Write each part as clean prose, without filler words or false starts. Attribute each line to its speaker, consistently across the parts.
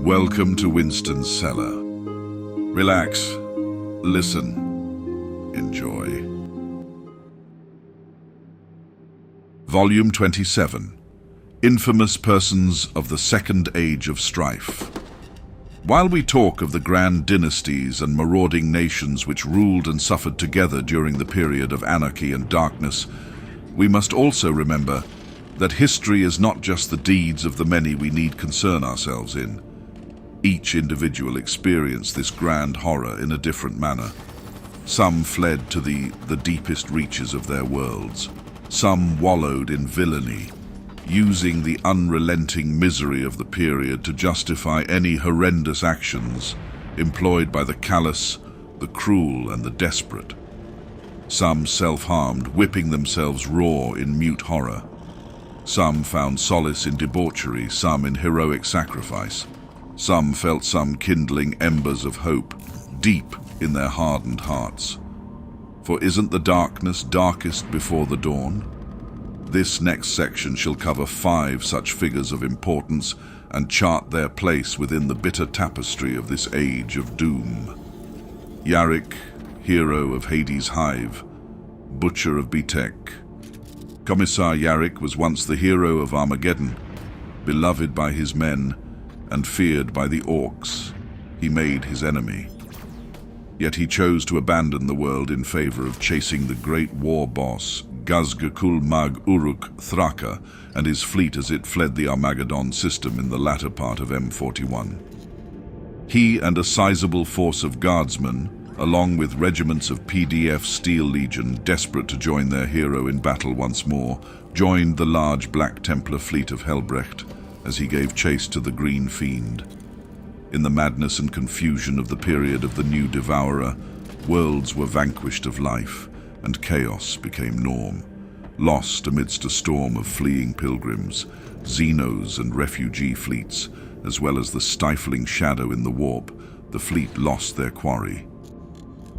Speaker 1: Welcome to Winston's Cellar. Relax, listen, enjoy. Volume 27. Infamous Persons of the Second Age of Strife. While we talk of the grand dynasties and marauding nations which ruled and suffered together during the period of anarchy and darkness, we must also remember that history is not just the deeds of the many we need concern ourselves in. Each individual experienced this grand horror in a different manner. Some fled to the deepest reaches of their worlds. Some wallowed in villainy, using the unrelenting misery of the period to justify any horrendous actions employed by the callous, the cruel, and the desperate. Some self-harmed, whipping themselves raw in mute horror. Some found solace in debauchery, some in heroic sacrifice. Some felt some kindling embers of hope deep in their hardened hearts. For isn't the darkness darkest before the dawn? This next section shall cover 5 such figures of importance and chart their place within the bitter tapestry of this age of doom. Yarrick, hero of Hades' hive, butcher of Betek. Commissar Yarrick was once the hero of Armageddon, beloved by his men and feared by the orcs he made his enemy. Yet he chose to abandon the world in favor of chasing the great war boss Gazgakul Mag Uruk Thraka and his fleet as it fled the Armageddon system in the latter part of M41. He and a sizable force of guardsmen, along with regiments of PDF Steel Legion desperate to join their hero in battle once more, joined the large Black Templar fleet of Helbrecht as he gave chase to the Green Fiend. In the madness and confusion of the period of the new Devourer, worlds were vanquished of life, and chaos became norm. Lost amidst a storm of fleeing pilgrims, Xenos and refugee fleets, as well as the stifling shadow in the warp, the fleet lost their quarry.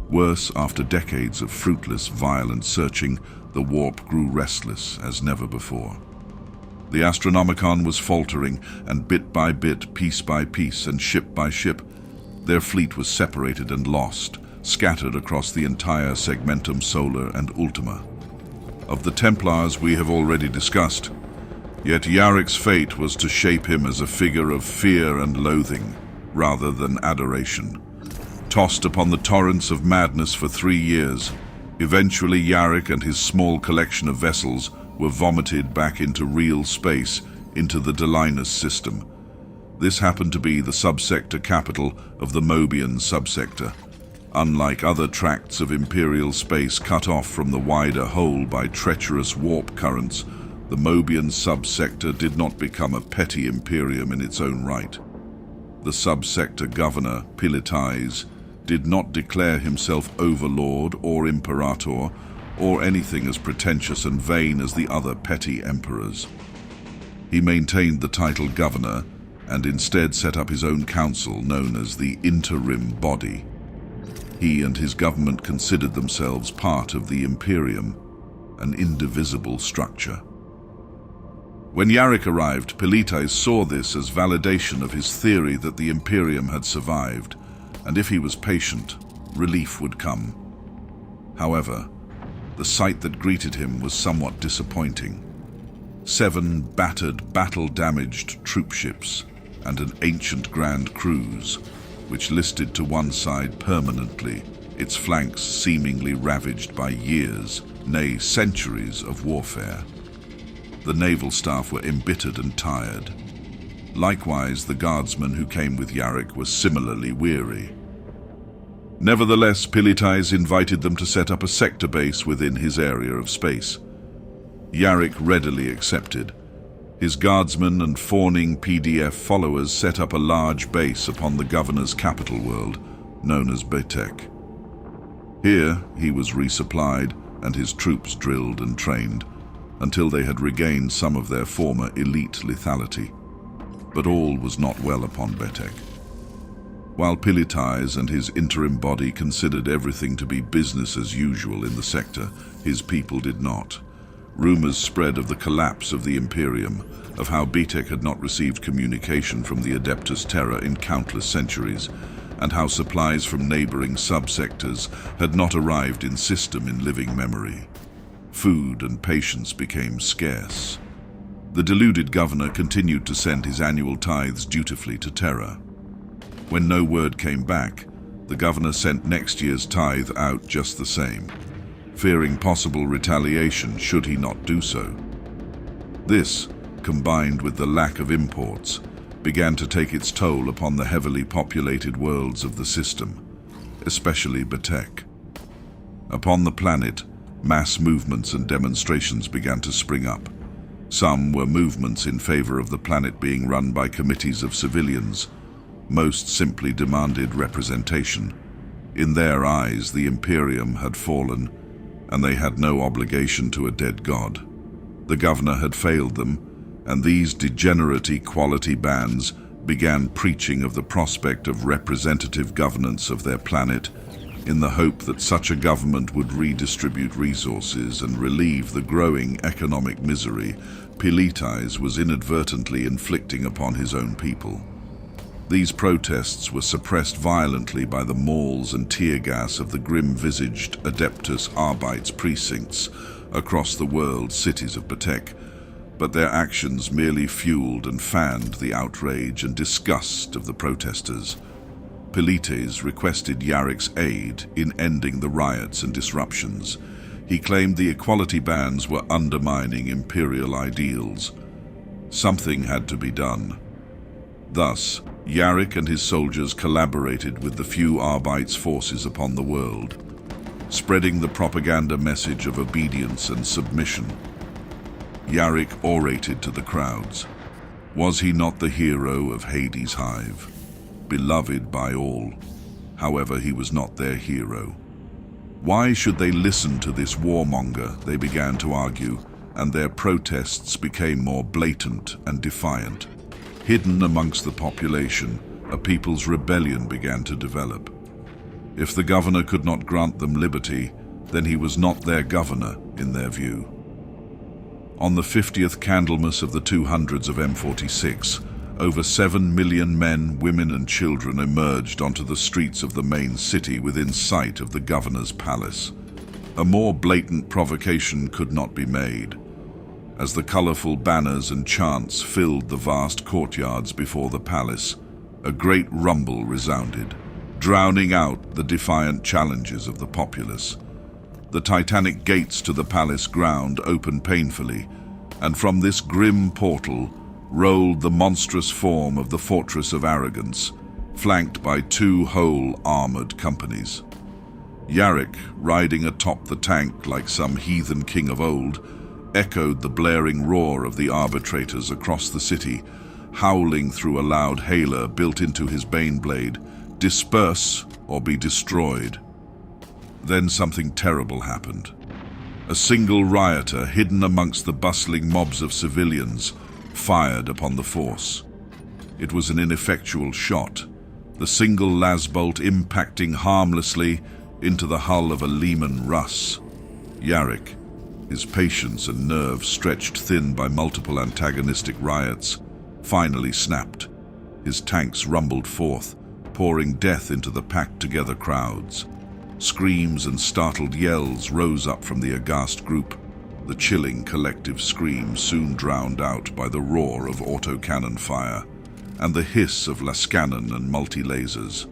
Speaker 1: Worse, after decades of fruitless, violent searching, the warp grew restless as never before. The Astronomicon was faltering, and bit by bit, piece by piece, and ship by ship, their fleet was separated and lost, scattered across the entire Segmentum Solar and Ultima. Of the Templars we have already discussed, yet Yarrick's fate was to shape him as a figure of fear and loathing, rather than adoration. Tossed upon the torrents of madness for 3 years, eventually Yarrick and his small collection of vessels were vomited back into real space, into the Delinus system. This happened to be the subsector capital of the Mobian subsector. Unlike other tracts of imperial space cut off from the wider whole by treacherous warp currents, the Mobian subsector did not become a petty imperium in its own right. The subsector governor, Pilites, did not declare himself overlord or imperator, or anything as pretentious and vain as the other petty emperors. He maintained the title governor and instead set up his own council known as the interim body. He and his government considered themselves part of the Imperium, an indivisible structure. When Yarrick arrived, Pilites saw this as validation of his theory that the Imperium had survived, and if he was patient, relief would come. However, the sight that greeted him was somewhat disappointing. 7 battered, battle-damaged troopships and an ancient Grand Cruise, which listed to one side permanently, its flanks seemingly ravaged by years, nay centuries of warfare. The naval staff were embittered and tired. Likewise, the guardsmen who came with Yarrick were similarly weary. Nevertheless, Pilites invited them to set up a sector base within his area of space. Yarrick readily accepted. His guardsmen and fawning PDF followers set up a large base upon the governor's capital world, known as Betek. Here he was resupplied and his troops drilled and trained, until they had regained some of their former elite lethality. But all was not well upon Betek. While Pilites and his interim body considered everything to be business as usual in the sector, his people did not. Rumors spread of the collapse of the Imperium, of how Betek had not received communication from the Adeptus Terra in countless centuries, and how supplies from neighboring subsectors had not arrived in system in living memory. Food and patience became scarce. The deluded governor continued to send his annual tithes dutifully to Terra. When no word came back, the governor sent next year's tithe out just the same, fearing possible retaliation should he not do so. This, combined with the lack of imports, began to take its toll upon the heavily populated worlds of the system, especially Betek. Upon the planet, mass movements and demonstrations began to spring up. Some were movements in favor of the planet being run by committees of civilians. Most simply demanded representation. In their eyes, the Imperium had fallen, and they had no obligation to a dead god. The governor had failed them, and these degenerate equality bands began preaching of the prospect of representative governance of their planet in the hope that such a government would redistribute resources and relieve the growing economic misery Pilites was inadvertently inflicting upon his own people. These protests were suppressed violently by the mauls and tear gas of the grim-visaged Adeptus Arbites precincts across the world cities of Betek, but their actions merely fueled and fanned the outrage and disgust of the protesters. Pilites requested Yarrik's aid in ending the riots and disruptions. He claimed the equality bands were undermining imperial ideals. Something had to be done. Thus, Yarrik and his soldiers collaborated with the few Arbites forces upon the world, spreading the propaganda message of obedience and submission. Yarrik orated to the crowds. Was he not the hero of Hades' hive? Beloved by all. However, he was not their hero. Why should they listen to this warmonger, they began to argue, and their protests became more blatant and defiant. Hidden amongst the population, a people's rebellion began to develop. If the governor could not grant them liberty, then he was not their governor in their view. On the 50th Candlemas of the 200s of M46, over 7 million men, women and children emerged onto the streets of the main city within sight of the governor's palace. A more blatant provocation could not be made. As the colorful banners and chants filled the vast courtyards before the palace, a great rumble resounded, drowning out the defiant challenges of the populace. The titanic gates to the palace ground opened painfully, and from this grim portal rolled the monstrous form of the Fortress of Arrogance, flanked by 2 whole armored companies. Yarrik, riding atop the tank like some heathen king of old, echoed the blaring roar of the arbitrators across the city, howling through a loud hailer built into his baneblade, "Disperse or be destroyed." Then something terrible happened. A single rioter, hidden amongst the bustling mobs of civilians, fired upon the force. It was an ineffectual shot, the single lasbolt impacting harmlessly into the hull of a Leman Russ. Yarrik, his patience and nerve stretched thin by multiple antagonistic riots, finally snapped. His tanks rumbled forth, pouring death into the packed-together crowds. Screams and startled yells rose up from the aghast group, the chilling collective scream soon drowned out by the roar of autocannon fire and the hiss of lascannon and multi-lasers.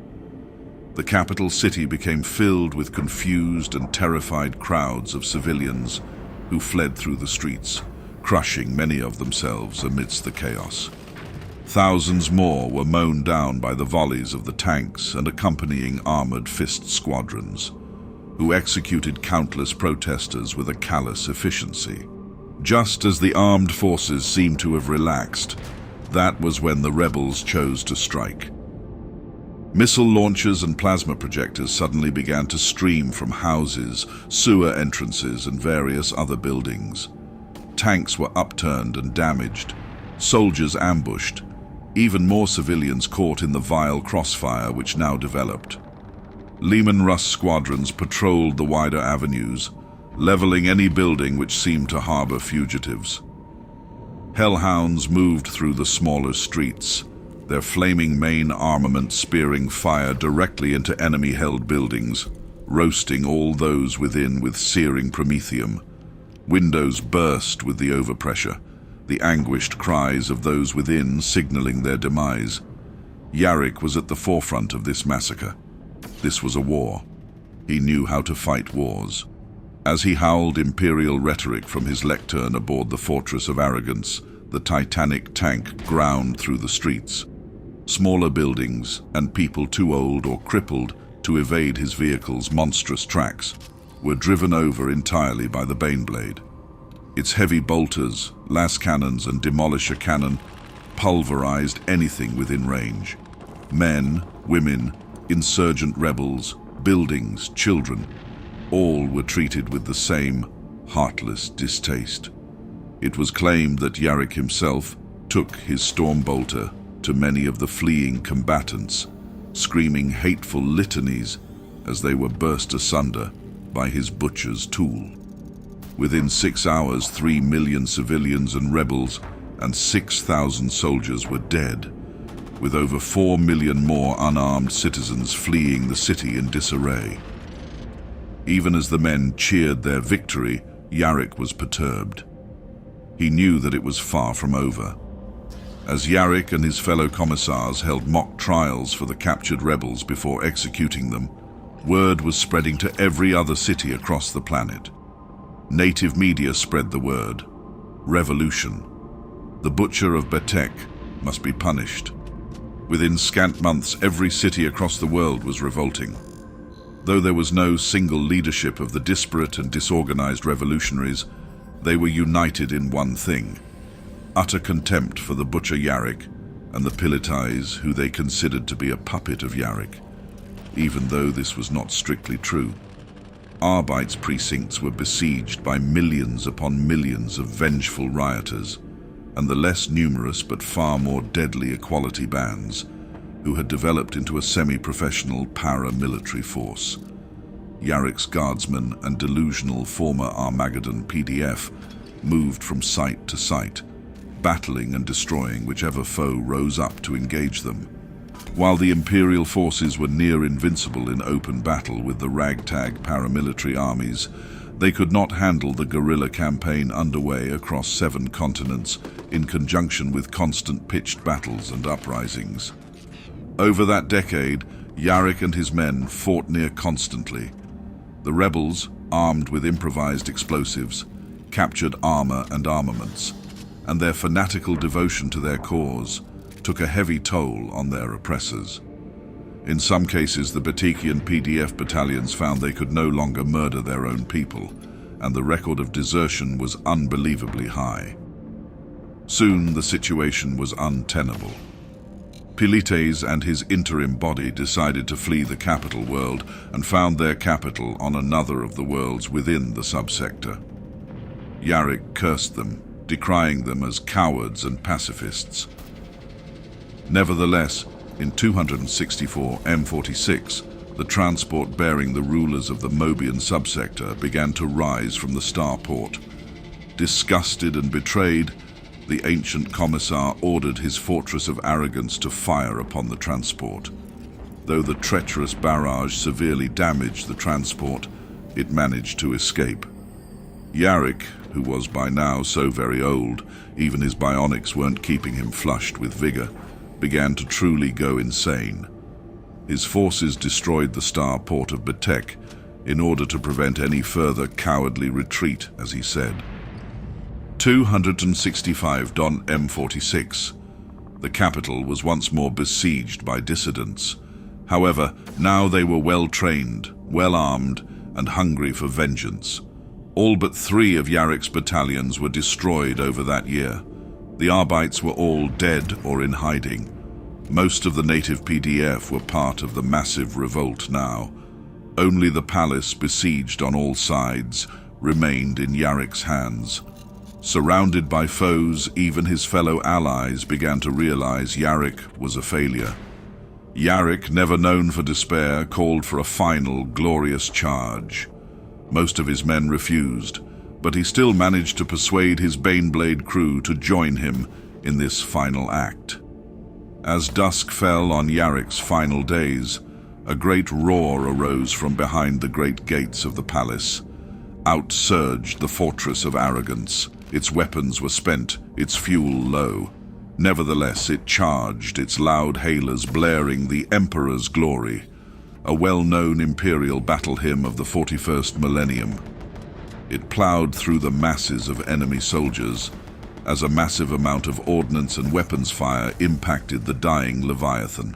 Speaker 1: The capital city became filled with confused and terrified crowds of civilians who fled through the streets, crushing many of themselves amidst the chaos. Thousands more were mown down by the volleys of the tanks and accompanying armored fist squadrons, who executed countless protesters with a callous efficiency. Just as the armed forces seemed to have relaxed, that was when the rebels chose to strike. Missile launchers and plasma projectors suddenly began to stream from houses, sewer entrances, and various other buildings. Tanks were upturned and damaged, soldiers ambushed, even more civilians caught in the vile crossfire which now developed. Leman Russ squadrons patrolled the wider avenues, leveling any building which seemed to harbor fugitives. Hellhounds moved through the smaller streets, their flaming main armament spearing fire directly into enemy-held buildings, roasting all those within with searing promethium. Windows burst with the overpressure, the anguished cries of those within signaling their demise. Yarrick was at the forefront of this massacre. This was a war. He knew how to fight wars. As he howled imperial rhetoric from his lectern aboard the Fortress of Arrogance, the titanic tank ground through the streets. Smaller buildings and people too old or crippled to evade his vehicle's monstrous tracks were driven over entirely by the Baneblade. Its heavy bolters, las cannons and demolisher cannon pulverized anything within range. Men, women, insurgent rebels, buildings, children, all were treated with the same heartless distaste. It was claimed that Yarrick himself took his Stormbolter to many of the fleeing combatants, screaming hateful litanies as they were burst asunder by his butcher's tool. Within 6 hours, 3 million civilians and rebels and 6,000 soldiers were dead, with over 4 million more unarmed citizens fleeing the city in disarray. Even as the men cheered their victory, Yarrick was perturbed. He knew that it was far from over. As Yarrick and his fellow commissars held mock trials for the captured rebels before executing them, word was spreading to every other city across the planet. Native media spread the word. Revolution. The butcher of Betek must be punished. Within scant months, every city across the world was revolting. Though there was no single leadership of the disparate and disorganized revolutionaries, they were united in one thing: utter contempt for the butcher Yarrick and the Pilitais, who they considered to be a puppet of Yarrick, even though this was not strictly true. Arbite's precincts were besieged by millions upon millions of vengeful rioters, and the less numerous but far more deadly equality bands, who had developed into a semi-professional paramilitary force. Yarrick's guardsmen and delusional former Armageddon PDF moved from site to site, battling and destroying whichever foe rose up to engage them. While the Imperial forces were near invincible in open battle with the ragtag paramilitary armies, they could not handle the guerrilla campaign underway across 7 continents in conjunction with constant pitched battles and uprisings. Over that decade, Yarrick and his men fought near constantly. The rebels, armed with improvised explosives, captured armor and armaments, and their fanatical devotion to their cause took a heavy toll on their oppressors. In some cases, the Betekian PDF battalions found they could no longer murder their own people, and the record of desertion was unbelievably high. Soon, the situation was untenable. Pilites and his interim body decided to flee the capital world and found their capital on another of the worlds within the subsector. Yarrick cursed them, decrying them as cowards and pacifists. Nevertheless, in 264 M46, the transport bearing the rulers of the Mobian subsector began to rise from the starport. Disgusted and betrayed, the ancient commissar ordered his Fortress of Arrogance to fire upon the transport. Though the treacherous barrage severely damaged the transport, it managed to escape. Yarrick, who was by now so very old, even his bionics weren't keeping him flushed with vigor, began to truly go insane. His forces destroyed the starport of Betek in order to prevent any further cowardly retreat, as he said. 265 Don M46. The capital was once more besieged by dissidents. However, now they were well-trained, well-armed, and hungry for vengeance. All but 3 of Yarrick's battalions were destroyed over that year. The Arbites were all dead or in hiding. Most of the native PDF were part of the massive revolt now. Only the palace, besieged on all sides, remained in Yarrick's hands. Surrounded by foes, even his fellow allies began to realize Yarrick was a failure. Yarrick, never known for despair, called for a final, glorious charge. Most of his men refused, but he still managed to persuade his Baneblade crew to join him in this final act. As dusk fell on Yarrick's final days, a great roar arose from behind the great gates of the palace. Out surged the fortress of arrogance. Its weapons were spent, its fuel low. Nevertheless, it charged, its loud hailers blaring the Emperor's glory, a well-known imperial battle hymn of the 41st millennium. It plowed through the masses of enemy soldiers as a massive amount of ordnance and weapons fire impacted the dying Leviathan.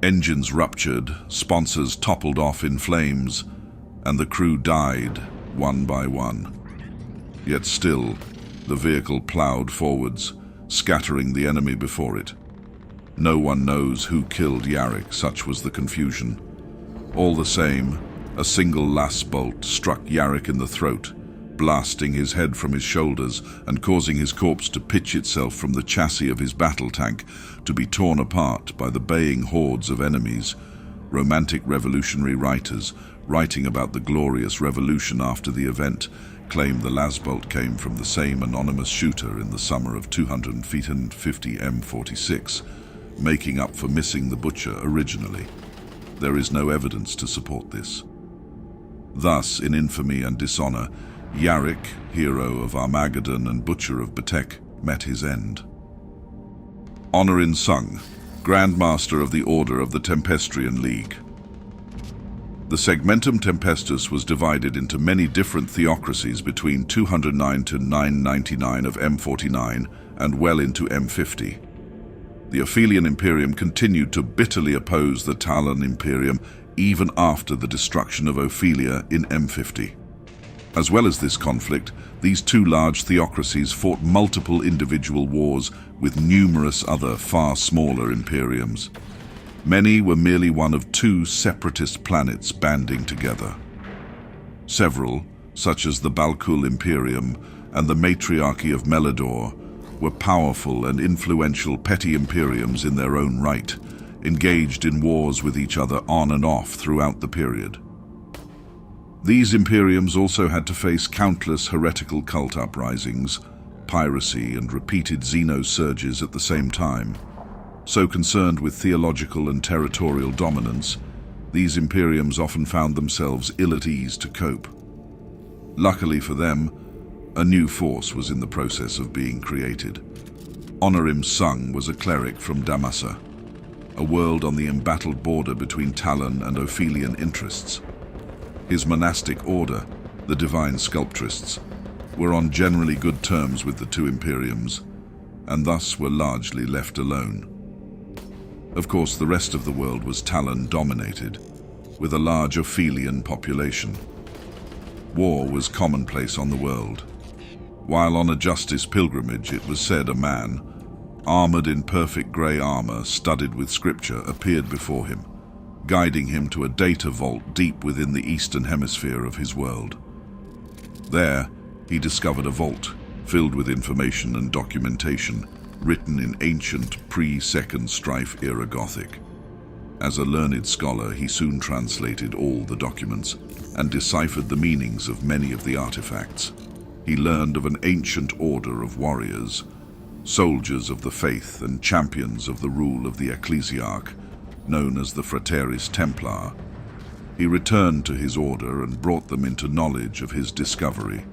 Speaker 1: Engines ruptured, sponsors toppled off in flames, and the crew died one by one. Yet still, the vehicle plowed forwards, scattering the enemy before it. No one knows who killed Yarrick, such was the confusion. All the same, a single lass bolt struck Yarrick in the throat, blasting his head from his shoulders and causing his corpse to pitch itself from the chassis of his battle tank to be torn apart by the baying hordes of enemies. Romantic revolutionary writers, writing about the glorious revolution after the event, claim the lasbolt came from the same anonymous shooter in the summer of 250 M46, making up for missing the butcher originally. There is no evidence to support this. Thus, in infamy and dishonor, Yarrick, hero of Armageddon and butcher of Batek, met his end. Honorin Sung, Grand Master of the Order of the Tempestrian League. The Segmentum Tempestus was divided into many different theocracies between 209 to 999 of M49 and well into M50. The Ophelian Imperium continued to bitterly oppose the Talon Imperium even after the destruction of Ophelia in M50. As well as this conflict, these two large theocracies fought multiple individual wars with numerous other far smaller imperiums. Many were merely one of two separatist planets banding together. Several, such as the Balkul Imperium and the Matriarchy of Melador, were powerful and influential petty imperiums in their own right, engaged in wars with each other on and off throughout the period. These imperiums also had to face countless heretical cult uprisings, piracy, and repeated xeno-surges at the same time. So concerned with theological and territorial dominance, these imperiums often found themselves ill at ease to cope. Luckily for them, a new force was in the process of being created. Honorim Sung was a cleric from Damasa, a world on the embattled border between Talon and Ophelian interests. His monastic order, the Divine Sculptrists, were on generally good terms with the two imperiums, and thus were largely left alone. Of course, the rest of the world was Talon-dominated, with a large Ophelian population. War was commonplace on the world. While on a justice pilgrimage, it was said a man, armored in perfect grey armor studded with scripture, appeared before him, guiding him to a data vault deep within the eastern hemisphere of his world. There, he discovered a vault filled with information and documentation written in ancient pre-Second Strife era Gothic. As a learned scholar, he soon translated all the documents and deciphered the meanings of many of the artifacts. He learned of an ancient order of warriors, soldiers of the faith and champions of the rule of the ecclesiarch, known as the Frateris Templar. He returned to his order and brought them into knowledge of his discovery.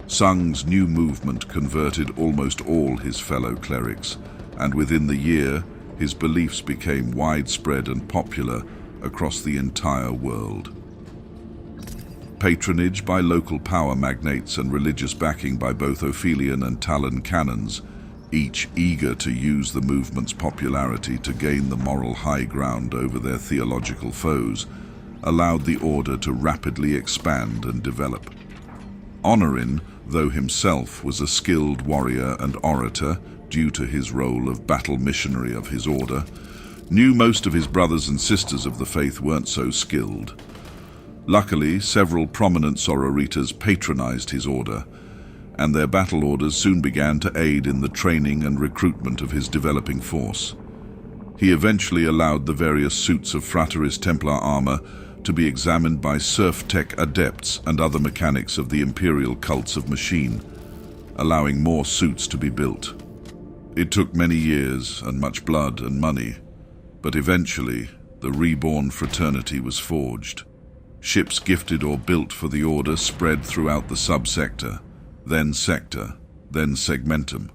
Speaker 1: Sung's new movement converted almost all his fellow clerics, and within the year, his beliefs became widespread and popular across the entire world. Patronage by local power magnates and religious backing by both Ophelian and Talon canons, each eager to use the movement's popularity to gain the moral high ground over their theological foes, allowed the order to rapidly expand and develop. Honorin, though himself was a skilled warrior and orator due to his role of battle missionary of his order, knew most of his brothers and sisters of the faith weren't so skilled. Luckily, several prominent sororitas patronized his order, and their battle orders soon began to aid in the training and recruitment of his developing force. He eventually allowed the various suits of Frateris Templar armor to be examined by surf tech adepts and other mechanics of the imperial cults of machine, allowing more suits to be built. It took many years and much blood and money, but eventually the reborn fraternity was forged. Ships gifted or built for the Order spread throughout the subsector, then sector, then segmentum.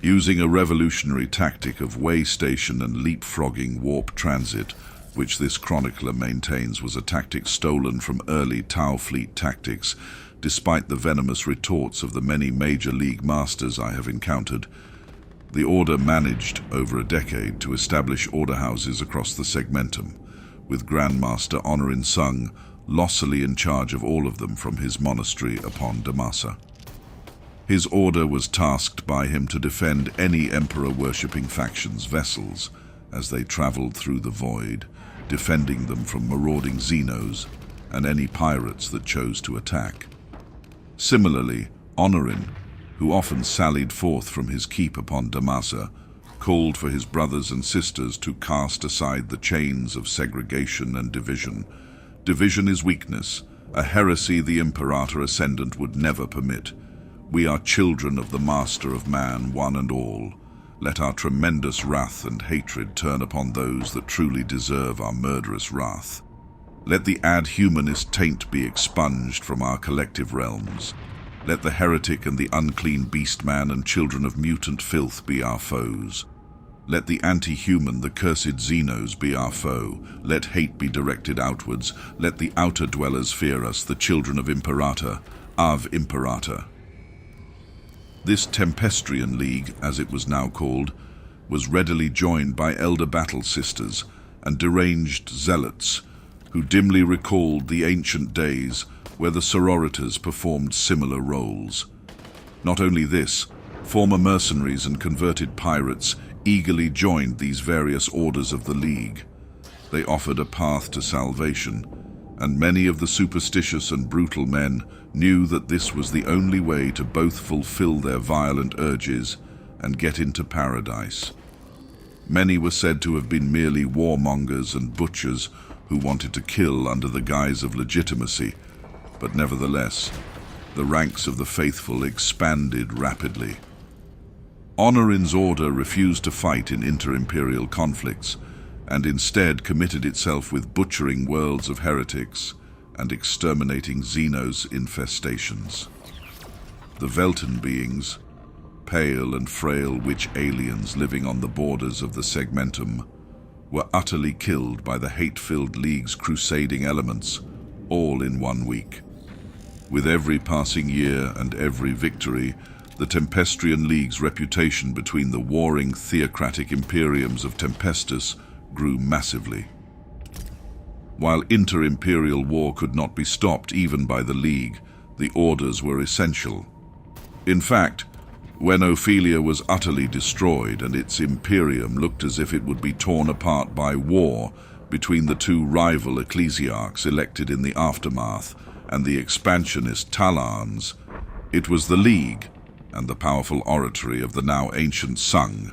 Speaker 1: Using a revolutionary tactic of way station and leapfrogging warp transit, which this chronicler maintains was a tactic stolen from early Tau fleet tactics, despite the venomous retorts of the many Major League Masters I have encountered, the Order managed, over a decade, to establish order houses across the segmentum, with Grandmaster Honorin Sung lossily in charge of all of them from his monastery upon Damasa. His order was tasked by him to defend any Emperor-worshipping faction's vessels as they traveled through the void, defending them from marauding Xenos and any pirates that chose to attack. Similarly, Honorin, who often sallied forth from his keep upon Damasa, called for his brothers and sisters to cast aside the chains of segregation and division. Division is weakness, a heresy the Imperator Ascendant would never permit. We are children of the Master of Man, one and all. Let our tremendous wrath and hatred turn upon those that truly deserve our murderous wrath. Let the ad-humanist taint be expunged from our collective realms. Let the heretic and the unclean beast-man and children of mutant filth be our foes. Let the anti-human, the cursed Xenos, be our foe. Let hate be directed outwards. Let the outer dwellers fear us, the children of Imperator, Av Imperator. This Tempestrian League, as it was now called, was readily joined by elder battle sisters and deranged zealots who dimly recalled the ancient days where the sororitas performed similar roles. Not only this, former mercenaries and converted pirates eagerly joined these various orders of the League. They offered a path to salvation, and many of the superstitious and brutal men knew that this was the only way to both fulfill their violent urges and get into paradise. Many were said to have been merely warmongers and butchers who wanted to kill under the guise of legitimacy, but nevertheless, the ranks of the faithful expanded rapidly. Honorin's order refused to fight in inter-imperial conflicts, and instead committed itself with butchering worlds of heretics and exterminating Xenos infestations. The Veltan beings, pale and frail witch aliens living on the borders of the segmentum, were utterly killed by the hate-filled League's crusading elements, all in 1 week. With every passing year and every victory, the Tempestrian League's reputation between the warring theocratic imperiums of Tempestus grew massively. While inter-imperial war could not be stopped even by the League, the orders were essential. In fact, when Ophelia was utterly destroyed and its imperium looked as if it would be torn apart by war between the two rival ecclesiarchs elected in the aftermath and the expansionist Talans, it was the League and the powerful oratory of the now ancient Sung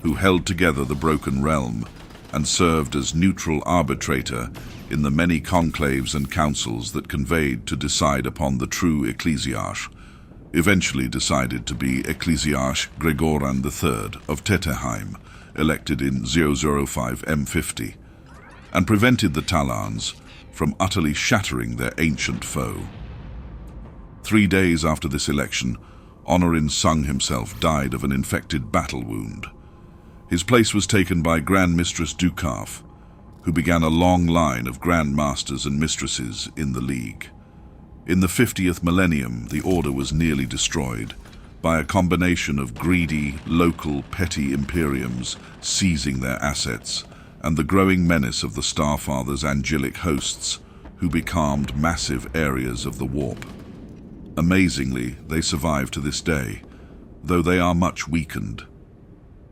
Speaker 1: who held together the broken realm and served as neutral arbitrator in the many conclaves and councils that conveyed to decide upon the true ecclesiarch, eventually decided to be Ecclesiarch Gregoran III of Tetterheim, elected in 005 M50, and prevented the Talans from utterly shattering their ancient foe. 3 days after this election, Honorin Sung himself died of an infected battle wound. His place was taken by Grand Mistress Dukaf, who began a long line of Grand Masters and Mistresses in the League. In the 50th millennium, the Order was nearly destroyed by a combination of greedy, local, petty imperiums seizing their assets and the growing menace of the Starfather's angelic hosts, who becalmed massive areas of the warp. Amazingly, they survive to this day, though they are much weakened.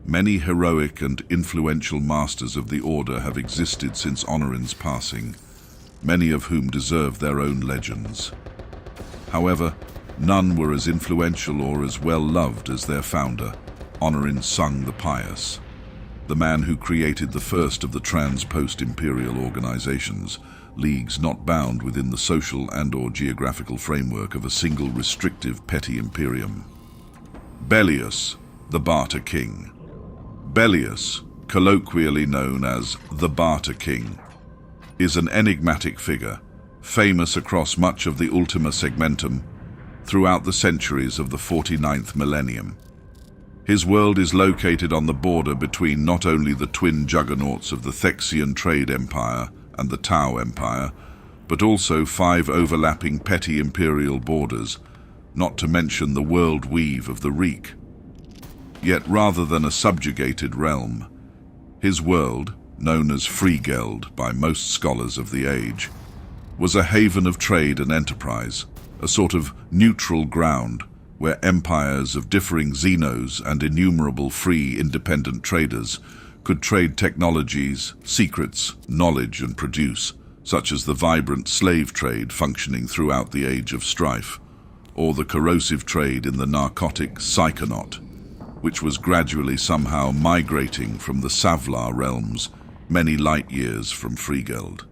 Speaker 1: Many heroic and influential masters of the Order have existed since Honorin's passing, many of whom deserve their own legends. However, none were as influential or as well loved as their founder, Honorin Sung the Pious. the man who created the first of the trans-post-imperial organizations, leagues not bound within the social and/or geographical framework of a single restrictive petty imperium. Bellius, the Barter King. Bellius, colloquially known as the Barter King, is an enigmatic figure, famous across much of the Ultima Segmentum throughout the centuries of the 49th millennium. His world is located on the border between not only the twin juggernauts of the Thexian Trade Empire and the Tau Empire, but also 5 overlapping petty imperial borders, not to mention the world weave of the Reek. Yet rather than a subjugated realm, his world, known as Freegeld by most scholars of the age, was a haven of trade and enterprise, a sort of neutral ground where empires of differing xenos and innumerable free independent traders could trade technologies, secrets, knowledge and produce, such as the vibrant slave trade functioning throughout the age of Strife, or the corrosive trade in the narcotic psychonaut, which was gradually somehow migrating from the Savlar realms many light years from Freegeld.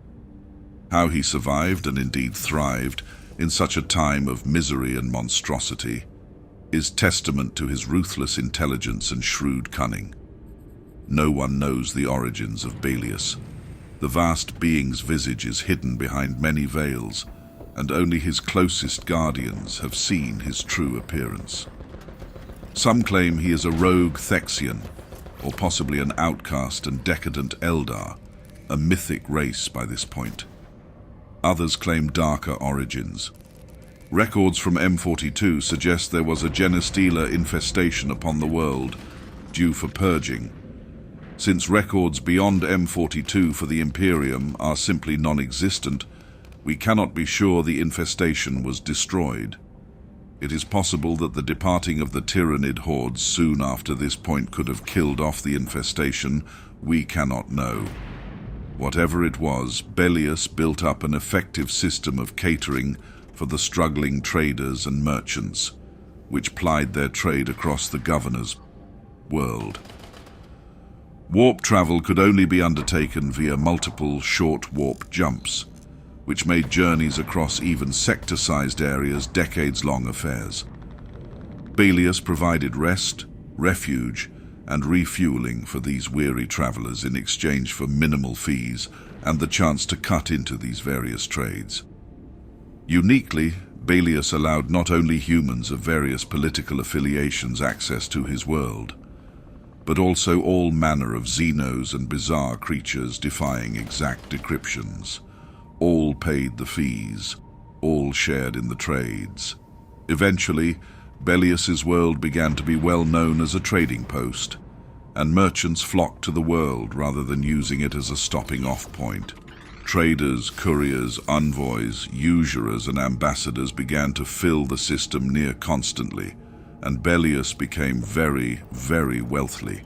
Speaker 1: How he survived and indeed thrived in such a time of misery and monstrosity is testament to his ruthless intelligence and shrewd cunning. No one knows the origins of Bellius. The vast being's visage is hidden behind many veils, and only his closest guardians have seen his true appearance. Some claim he is a rogue Thexian, or possibly an outcast and decadent Eldar, a mythic race by this point. Others claim darker origins. Records from M42 suggest there was a Genestealer infestation upon the world, due for purging. Since records beyond M42 for the Imperium are simply non-existent, we cannot be sure the infestation was destroyed. It is possible that the departing of the Tyrannid hordes soon after this point could have killed off the infestation. We cannot know. Whatever it was, Bellius built up an effective system of catering for the struggling traders and merchants, which plied their trade across the governor's world. Warp travel could only be undertaken via multiple short warp jumps, which made journeys across even sector-sized areas decades-long affairs. Bellius provided rest, refuge, and refueling for these weary travelers in exchange for minimal fees and the chance to cut into these various trades. Uniquely, Bellius allowed not only humans of various political affiliations access to his world, but also all manner of xenos and bizarre creatures defying exact decryptions. All paid the fees, all shared in the trades. Eventually, Bellius's world began to be well known as a trading post, and merchants flocked to the world rather than using it as a stopping-off point. Traders, couriers, envoys, usurers, and ambassadors began to fill the system near constantly, and Bellius became very, very wealthy.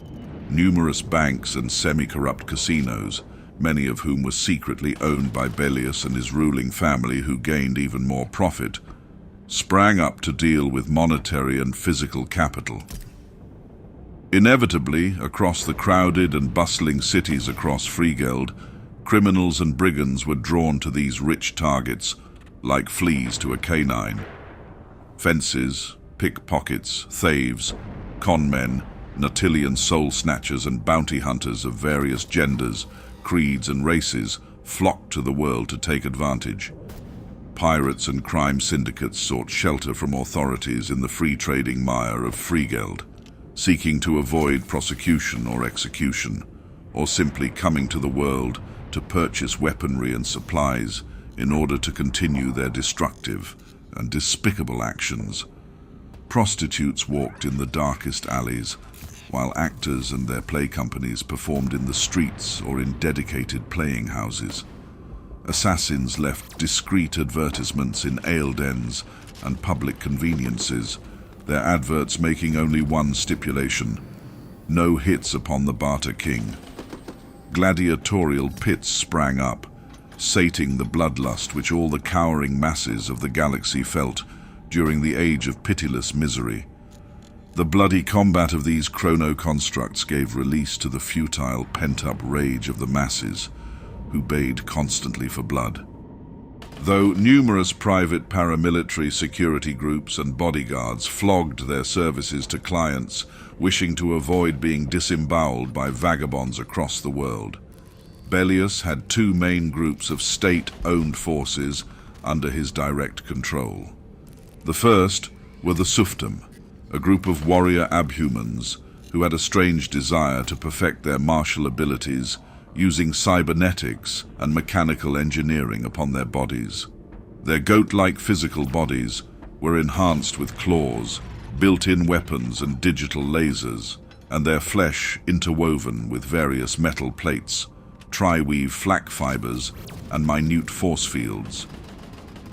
Speaker 1: Numerous banks and semi-corrupt casinos, many of whom were secretly owned by Bellius and his ruling family, who gained even more profit, sprang up to deal with monetary and physical capital. Inevitably, across the crowded and bustling cities across Freegeld, criminals and brigands were drawn to these rich targets like fleas to a canine. Fences, pickpockets, thieves, conmen, Nautilian soul snatchers and bounty hunters of various genders, creeds and races flocked to the world to take advantage. Pirates and crime syndicates sought shelter from authorities in the free-trading mire of Freegeld, seeking to avoid prosecution or execution, or simply coming to the world to purchase weaponry and supplies in order to continue their destructive and despicable actions. Prostitutes walked in the darkest alleys, while actors and their play companies performed in the streets or in dedicated playing houses. Assassins left discreet advertisements in ale dens and public conveniences, their adverts making only one stipulation: no hits upon the Barter King. Gladiatorial pits sprang up, sating the bloodlust which all the cowering masses of the galaxy felt during the age of pitiless misery. The bloody combat of these chrono-constructs gave release to the futile, pent-up rage of the masses, who bayed constantly for blood. Though numerous private paramilitary security groups and bodyguards flogged their services to clients wishing to avoid being disemboweled by vagabonds across the world, Bellius had two main groups of state-owned forces under his direct control. The first were the Suftum, a group of warrior abhumans who had a strange desire to perfect their martial abilities using cybernetics and mechanical engineering upon their bodies. Their goat-like physical bodies were enhanced with claws, built-in weapons and digital lasers, and their flesh interwoven with various metal plates, tri-weave flak fibers, and minute force fields.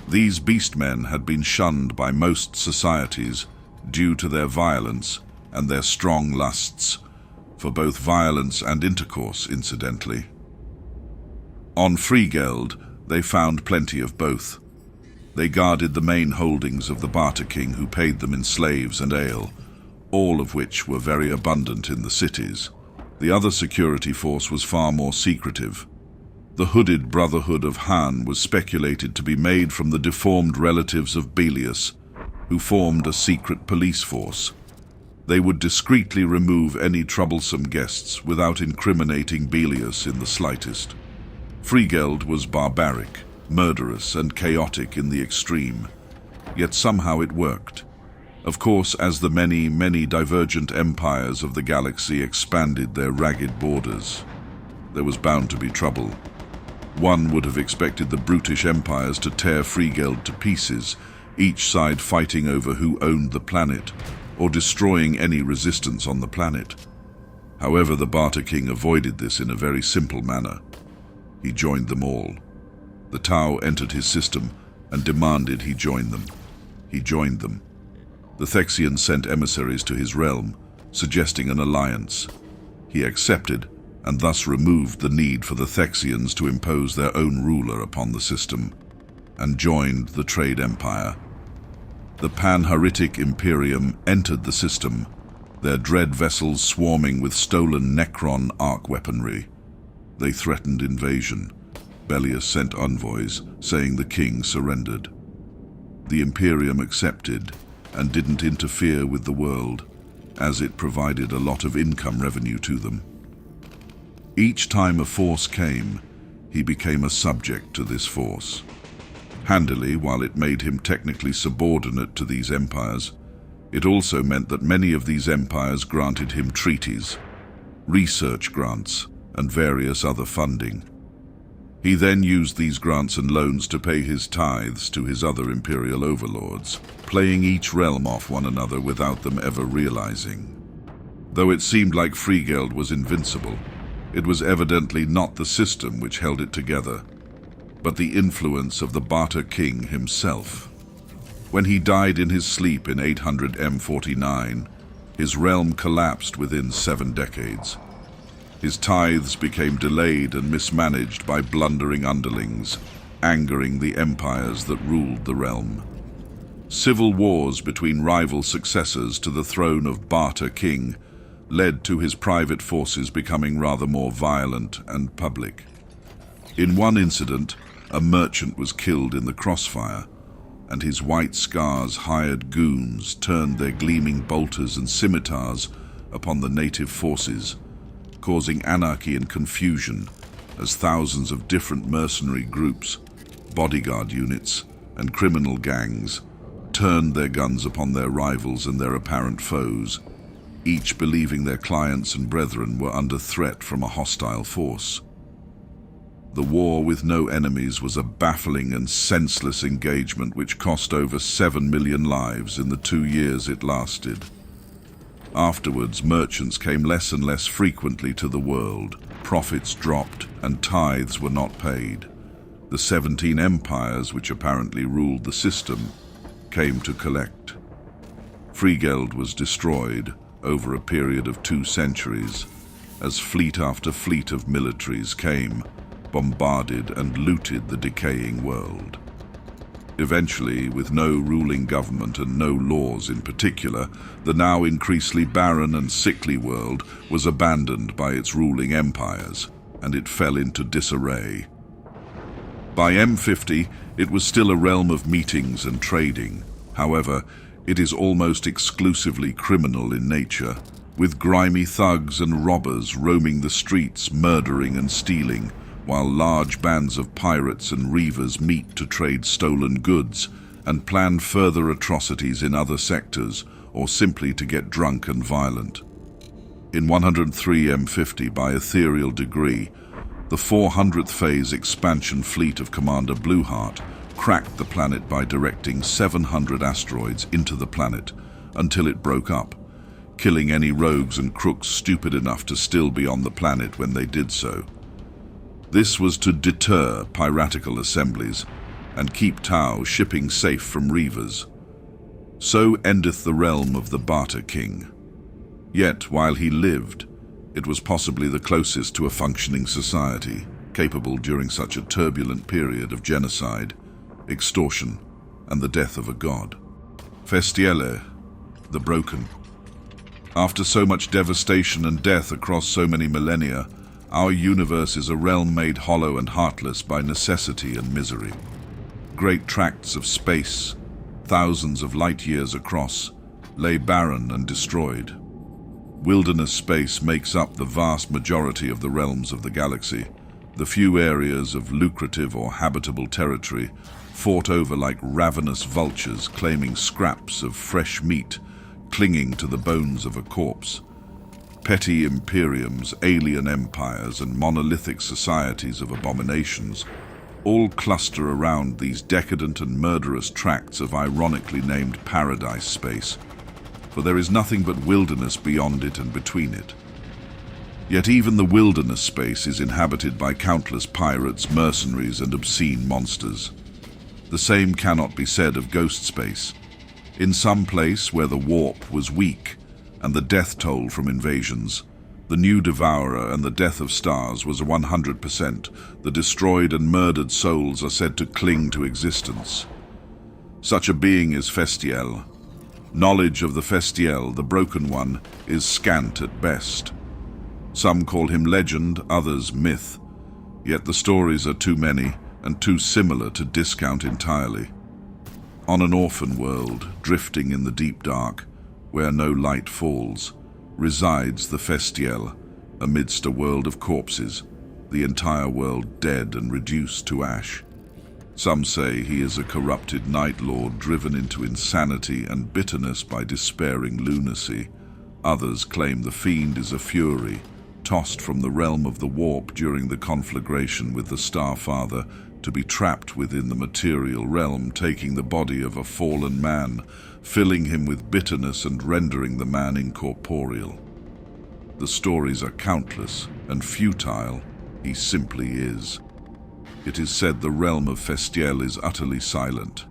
Speaker 1: These beastmen had been shunned by most societies due to their violence and their strong lusts, for both violence and intercourse, incidentally. On Freegeld, they found plenty of both. They guarded the main holdings of the Barter King, who paid them in slaves and ale, all of which were very abundant in the cities. The other security force was far more secretive. The hooded Brotherhood of Han was speculated to be made from the deformed relatives of Bellius, who formed a secret police force. They would discreetly remove any troublesome guests without incriminating Bellius in the slightest. Freegeld was barbaric, murderous, and chaotic in the extreme, yet somehow it worked. Of course, as the many, many divergent empires of the galaxy expanded their ragged borders, there was bound to be trouble. One would have expected the brutish empires to tear Freegeld to pieces, each side fighting over who owned the planet, or destroying any resistance on the planet. However, the Barter King avoided this in a very simple manner. He joined them all. The Tau entered his system and demanded he join them. He joined them. The Thexians sent emissaries to his realm, suggesting an alliance. He accepted, and thus removed the need for the Thexians to impose their own ruler upon the system, and joined the trade empire. The Pan-Heritic Imperium entered the system, their dread vessels swarming with stolen Necron arc weaponry. They threatened invasion. Bellius sent envoys, saying the king surrendered. The Imperium accepted and didn't interfere with the world, as it provided a lot of income revenue to them. Each time a force came, he became a subject to this force. Handily, while it made him technically subordinate to these empires, it also meant that many of these empires granted him treaties, research grants, and various other funding. He then used these grants and loans to pay his tithes to his other imperial overlords, playing each realm off one another without them ever realizing. Though it seemed like Freegeld was invincible, it was evidently not the system which held it together, but the influence of the Barter King himself. When he died in his sleep in 800 M49, his realm collapsed within 7 decades. His tithes became delayed and mismanaged by blundering underlings, angering the empires that ruled the realm. Civil wars between rival successors to the throne of Barter King led to his private forces becoming rather more violent and public. In one incident, a merchant was killed in the crossfire, and his white scars hired goons turned their gleaming bolters and scimitars upon the native forces, causing anarchy and confusion as thousands of different mercenary groups, bodyguard units, and criminal gangs turned their guns upon their rivals and their apparent foes, each believing their clients and brethren were under threat from a hostile force. The war with no enemies was a baffling and senseless engagement which cost over 7 million lives in the 2 years it lasted. Afterwards, merchants came less and less frequently to the world, profits dropped, and tithes were not paid. The 17 empires which apparently ruled the system came to collect. Freegeld was destroyed over a period of 2 centuries, as fleet after fleet of militaries came, bombarded and looted the decaying world. Eventually, with no ruling government and no laws in particular, the now increasingly barren and sickly world was abandoned by its ruling empires, and it fell into disarray. By M50, it was still a realm of meetings and trading. However, it is almost exclusively criminal in nature, with grimy thugs and robbers roaming the streets, murdering and stealing, while large bands of pirates and reavers meet to trade stolen goods and plan further atrocities in other sectors, or simply to get drunk and violent. In 103 M50, by ethereal degree, the 400th phase expansion fleet of Commander Blueheart cracked the planet by directing 700 asteroids into the planet until it broke up, killing any rogues and crooks stupid enough to still be on the planet when they did so. This was to deter piratical assemblies and keep Tau shipping safe from reavers. So endeth the realm of the Barter King. Yet, while he lived, it was possibly the closest to a functioning society, capable during such a turbulent period of genocide, extortion, and the death of a god. Festiele, the Broken. After so much devastation and death across so many millennia, our universe is a realm made hollow and heartless by necessity and misery. Great tracts of space, thousands of light years across, lay barren and destroyed. Wilderness space makes up the vast majority of the realms of the galaxy. The few areas of lucrative or habitable territory fought over like ravenous vultures, claiming scraps of fresh meat, clinging to the bones of a corpse. Petty imperiums, alien empires, and monolithic societies of abominations all cluster around these decadent and murderous tracts of ironically named paradise space, for there is nothing but wilderness beyond it and between it. Yet even the wilderness space is inhabited by countless pirates, mercenaries, and obscene monsters. The same cannot be said of ghost space. In some place where the warp was weak and the death toll from invasions, the new devourer and the death of stars was 100%. The destroyed and murdered souls are said to cling to existence. Such a being is Festiel. Knowledge of the Festiel, the Broken One, is scant at best. Some call him legend, others myth, yet the stories are too many and too similar to discount entirely. On an orphan world, drifting in the deep dark, where no light falls, resides the Festiel, amidst a world of corpses, the entire world dead and reduced to ash. Some say he is a corrupted Night Lord driven into insanity and bitterness by despairing lunacy. Others claim the fiend is a fury, tossed from the realm of the warp during the conflagration with the Starfather to be trapped within the material realm, taking the body of a fallen man, filling him with bitterness and rendering the man incorporeal. The stories are countless and futile. He simply is. It is said the realm of Festiel is utterly silent,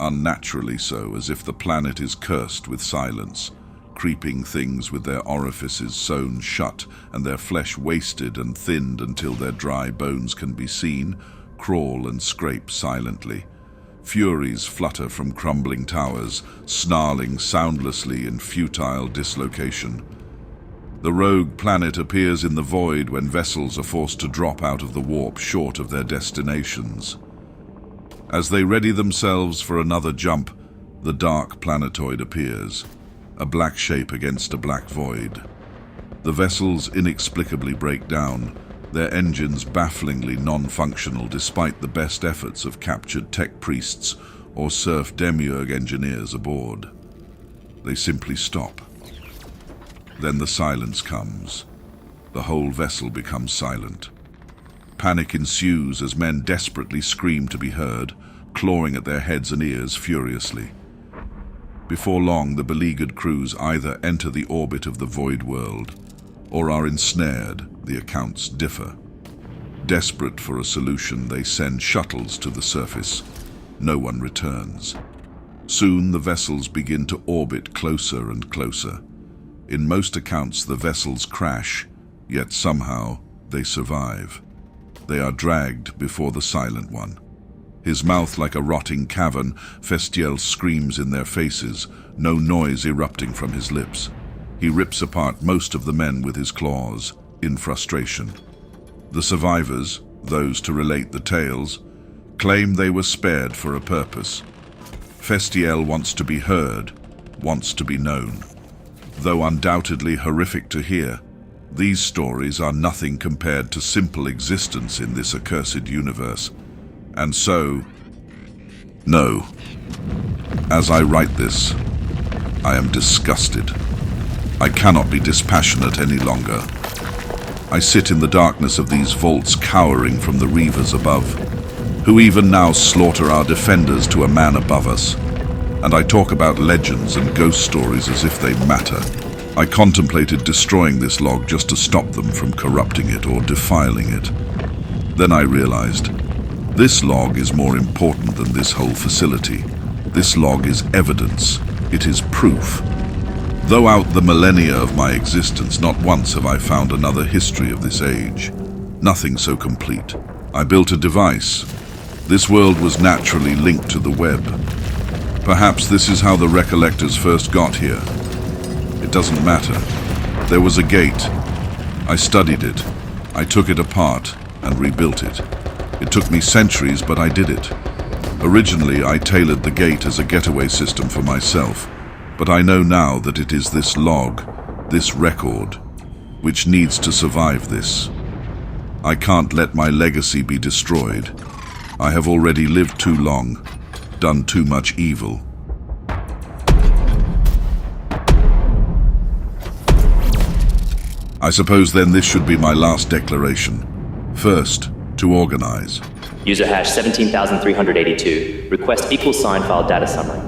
Speaker 1: unnaturally so, as if the planet is cursed with silence. Creeping things with their orifices sewn shut and their flesh wasted and thinned until their dry bones can be seen, crawl and scrape silently. Furies flutter from crumbling towers, snarling soundlessly in futile dislocation. The rogue planet appears in the void when vessels are forced to drop out of the warp short of their destinations. As they ready themselves for another jump, the dark planetoid appears, a black shape against a black void. The vessels inexplicably break down, their engines bafflingly non-functional despite the best efforts of captured tech priests or serf demiurge engineers aboard. They simply stop. Then the silence comes. The whole vessel becomes silent. Panic ensues as men desperately scream to be heard, clawing at their heads and ears furiously. Before long, the beleaguered crews either enter the orbit of the void world or are ensnared. The accounts differ. Desperate for a solution, they send shuttles to the surface. No one returns. Soon the vessels begin to orbit closer and closer. In most accounts, the vessels crash, yet somehow they survive. They are dragged before the Silent One. His mouth like a rotting cavern, Festiel screams in their faces, no noise erupting from his lips. He rips apart most of the men with his claws, in frustration. The survivors, those to relate the tales, claim they were spared for a purpose. Festiel wants to be heard, wants to be known. Though undoubtedly horrific to hear, these stories are nothing compared to simple existence in this accursed universe. And so, no. As I write this, I am disgusted. I cannot be dispassionate any longer. I sit in the darkness of these vaults cowering from the reavers above, who even now slaughter our defenders to a man above us. And I talk about legends and ghost stories as if they matter. I contemplated destroying this log just to stop them from corrupting it or defiling it. Then I realized, this log is more important than this whole facility. This log is evidence. It is proof. Though out the millennia of my existence, not once have I found another history of this age. Nothing so complete. I built a device. This world was naturally linked to the web. Perhaps this is how the Recollectors first got here. It doesn't matter. There was a gate. I studied it. I took it apart and rebuilt it. It took me centuries, but I did it. Originally, I tailored the gate as a getaway system for myself, but I know now that it is this log, this record, which needs to survive this. I can't let my legacy be destroyed. I have already lived too long, done too much evil. I suppose then this should be my last declaration. First, to organize.
Speaker 2: User hash 17,382. Request equal sign file data summary.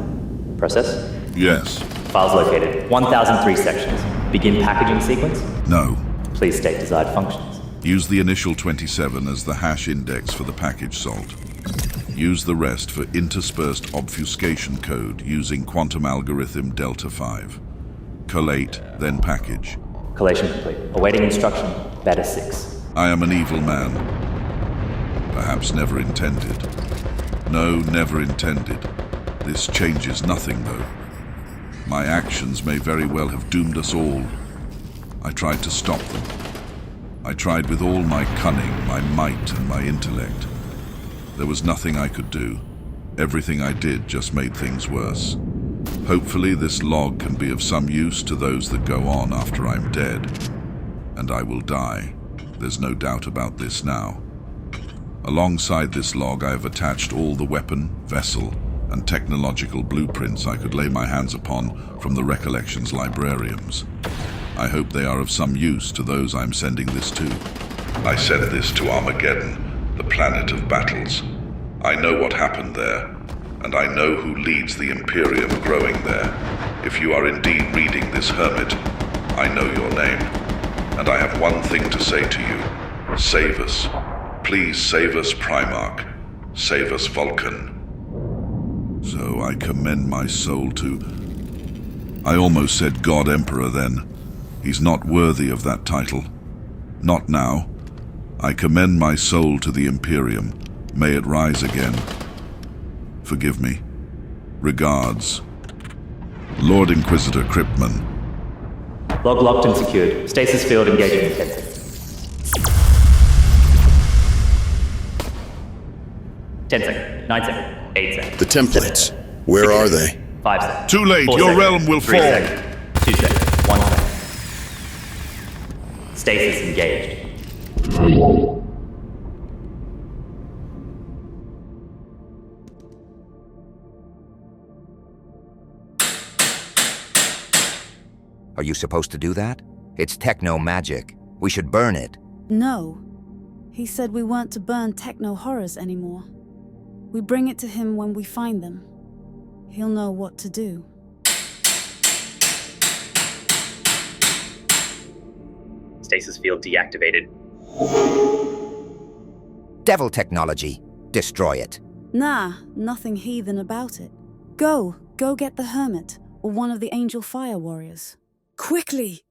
Speaker 2: Process?
Speaker 1: Yes.
Speaker 2: Files located. 1003 sections. Begin packaging sequence?
Speaker 1: No.
Speaker 2: Please state desired functions.
Speaker 1: Use the initial 27 as the hash index for the package salt. Use the rest for interspersed obfuscation code using quantum algorithm Delta 5. Collate, then package.
Speaker 2: Collation complete. Awaiting instruction. Beta 6.
Speaker 1: I am an evil man. Perhaps never intended. No, never intended. This changes nothing, though. My actions may very well have doomed us all. I tried to stop them. I tried with all my cunning, my might, and my intellect. There was nothing I could do. Everything I did just made things worse. Hopefully this log can be of some use to those that go on after I'm dead. And I will die. There's no doubt about this now. Alongside this log, I have attached all the weapon, vessel, and technological blueprints I could lay my hands upon from the Recollections librarians. I hope they are of some use to those I'm sending this to. I sent this to Armageddon, the planet of battles. I know what happened there, and I know who leads the Imperium growing there. If you are indeed reading this hermit, I know your name, and I have one thing to say to you. Save us. Please save us, Primarch. Save us, Vulcan. So I commend my soul to... I almost said God Emperor then. He's not worthy of that title. Not now. I commend my soul to the Imperium. May it rise again. Forgive me. Regards. Lord Inquisitor Cryptman.
Speaker 2: Log locked and secured. Stasis field engaging intensity. Ten seconds, 9 seconds, 8 seconds.
Speaker 3: The templates. Where are they?
Speaker 2: 5 seconds.
Speaker 1: Too late, your realm will
Speaker 2: 3
Speaker 1: fall.
Speaker 2: seconds, 2 seconds, 1 second. Stasis engaged.
Speaker 4: Are you supposed to do that? It's techno magic. We should burn it.
Speaker 5: No. He said we weren't to burn techno horrors anymore. We bring it to him when we find them. He'll know what to do.
Speaker 2: Stasis field deactivated.
Speaker 4: Devil technology. Destroy it.
Speaker 5: Nah, nothing heathen about it. Go get the hermit, or one of the angel fire warriors. Quickly!